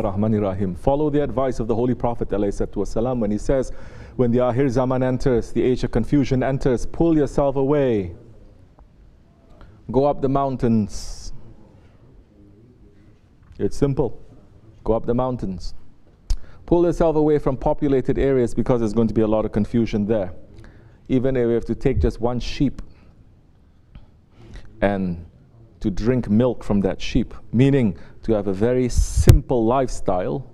Rahim. Follow the advice of the Holy Prophet ﷺ when he says, when the Akhir Zaman enters, the age of confusion enters, pull yourself away. Go up the mountains. It's simple. Go up the mountains. Pull yourself away from populated areas because there's going to be a lot of confusion there. Even if we have to take just one sheep and to drink milk from that sheep, meaning to have a very simple lifestyle,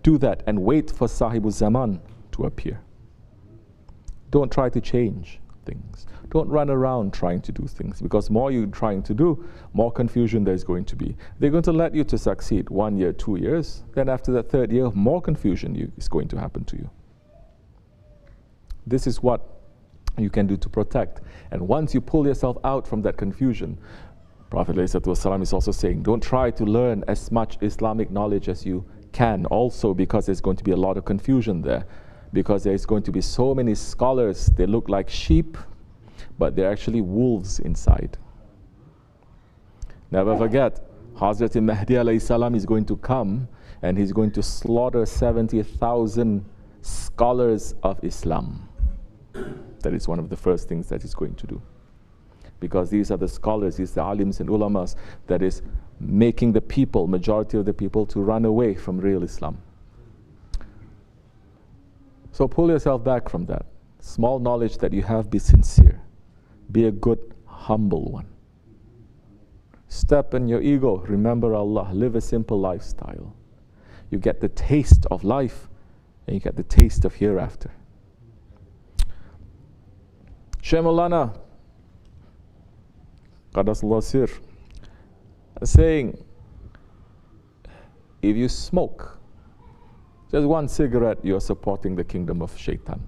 do that and wait for Sahibul Zaman to appear. Don't try to change things. Don't run around trying to do things, because more you're trying to do, more confusion there's going to be. They're going to let you to succeed 1 year, 2 years. Then after that third year, more confusion is going to happen to you. This is what you can do to protect. And once you pull yourself out from that confusion, Prophet ﷺ is also saying, don't try to learn as much Islamic knowledge as you can, also because there's going to be a lot of confusion there. Because there's going to be so many scholars, they look like sheep, but they're actually wolves inside. Never forget, Hazrat Mahdi alayhi salam is going to come and he's going to slaughter 70,000 scholars of Islam. That is one of the first things that he's going to do. Because these are the scholars, these are the alims and ulamas that is making the people, majority of the people, to run away from real Islam. So pull yourself back from that. Small knowledge that you have, be sincere. Be a good, humble one. Step in your ego, remember Allah, live a simple lifestyle. You get the taste of life and you get the taste of hereafter. Shaykh Maulana Qaddasallahu Sir saying, if you smoke just one cigarette, you're supporting the kingdom of Shaitan.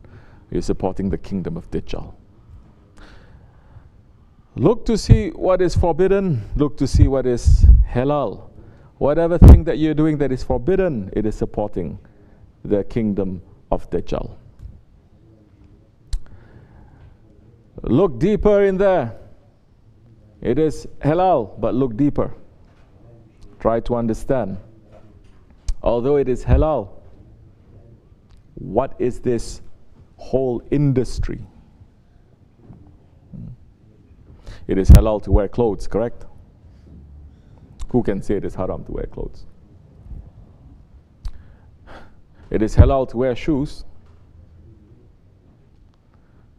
You're supporting the kingdom of Dajjal. Look to see what is forbidden. Look to see what is halal. Whatever thing that you're doing that is forbidden, it is supporting the kingdom of Dajjal. Look deeper in there. It is halal, but look deeper. Try to understand. Although it is halal, what is this whole industry? It is halal to wear clothes, correct? Who can say it is haram to wear clothes? It is halal to wear shoes.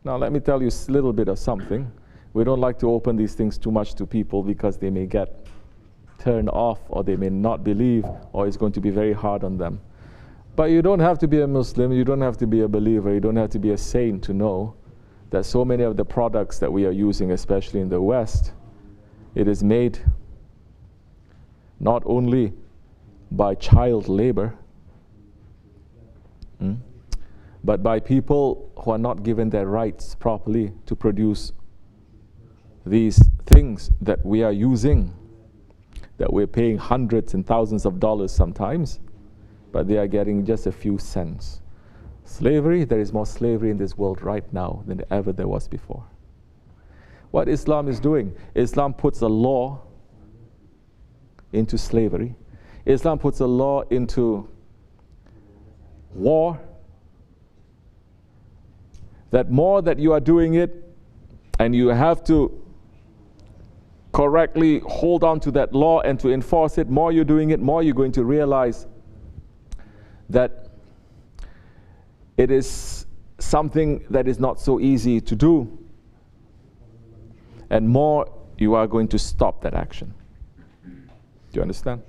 Now let me tell you a little bit of something. We don't like to open these things too much to people because they may get turned off or they may not believe, or it's going to be very hard on them. But you don't have to be a Muslim, you don't have to be a believer, you don't have to be a saint to know that so many of the products that we are using, especially in the West, it is made not only by child labor, but by people who are not given their rights properly to produce these things that we are using, that we're paying hundreds and thousands of dollars sometimes, but they are getting just a few cents. Slavery, there is more slavery in this world right now than ever there was before. What Islam is doing, Islam puts a law into slavery. Islam puts a law into war, that more that you are doing it and you have to correctly hold on to that law and to enforce it, more you're doing it, more you're going to realize that it is something that is not so easy to do, and more you are going to stop that action. Do you understand?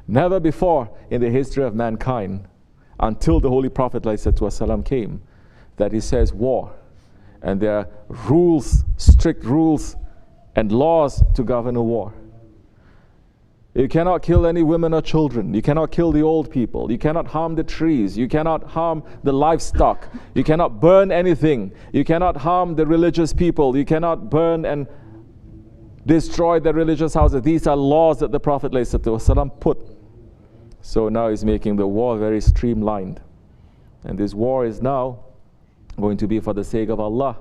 Never before in the history of mankind, until the Holy Prophet ﷺ came, that he says war, and there are rules, strict rules and laws to govern a war. You cannot kill any women or children. You cannot kill the old people. You cannot harm the trees. You cannot harm the livestock. You cannot burn anything. You cannot harm the religious people. You cannot burn and destroy the religious houses. These are laws that the Prophet ﷺ put. So now he's making the war very streamlined. And this war is now going to be for the sake of Allah.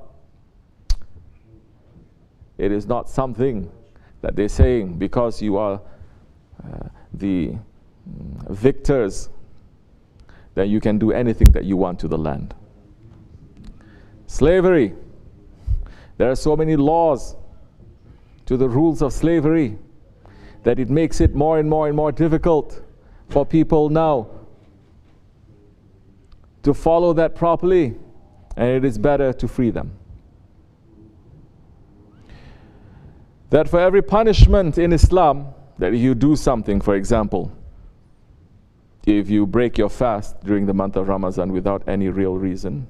It is not something that they're saying because you are the victors, then you can do anything that you want to the land. Slavery. There are so many laws to the rules of slavery that it makes it more and more and more difficult for people now to follow that properly, and it is better to free them. That for every punishment in Islam, that if you do something, for example, if you break your fast during the month of Ramadan without any real reason,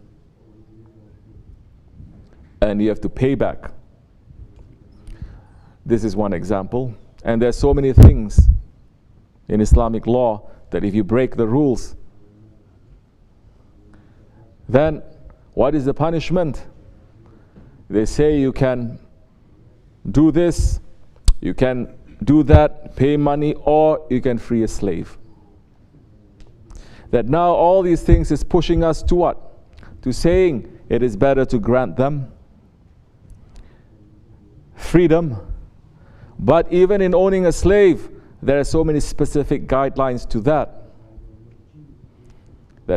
and you have to pay back. This is one example. And there's so many things in Islamic law that if you break the rules, then what is the punishment? They say you can do this, you can do that, pay money, or you can free a slave. That now all these things is pushing us to what? To saying it is better to grant them freedom. But even in owning a slave, there are so many specific guidelines to that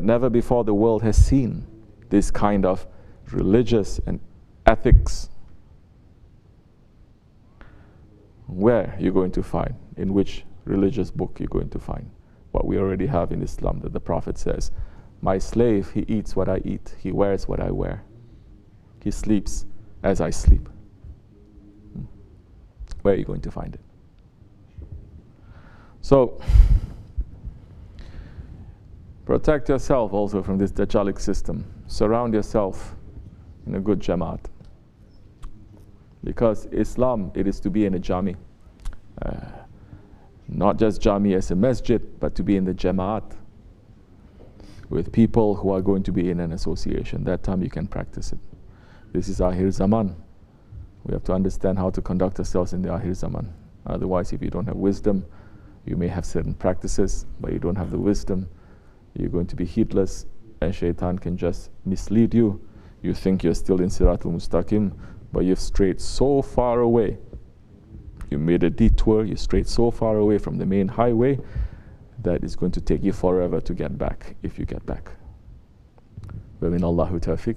never before the world has seen this kind of religious and ethics. Where you're going to find, in which religious book you're going to find what we already have in Islam, that the Prophet says, my slave, he eats what I eat, he wears what I wear, he sleeps as I sleep. Where are you going to find it? So, protect yourself also from this Dajjalic system. Surround yourself in a good Jamaat. Because Islam, it is to be in a Jami. Not just Jami as a masjid, but to be in the Jamaat with people who are going to be in an association. That time you can practice it. This is Akhir Zaman. We have to understand how to conduct ourselves in the Akhir Zaman. Otherwise, if you don't have wisdom, you may have certain practices, but you don't have the wisdom. You're going to be heedless, and shaitan can just mislead you. You think you're still in Siratul Mustaqim, but you've strayed so far away. You made a detour, you strayed so far away from the main highway that it's going to take you forever to get back, if you get back. وَمِنَ اللَّهُ تَوْفِيقًا.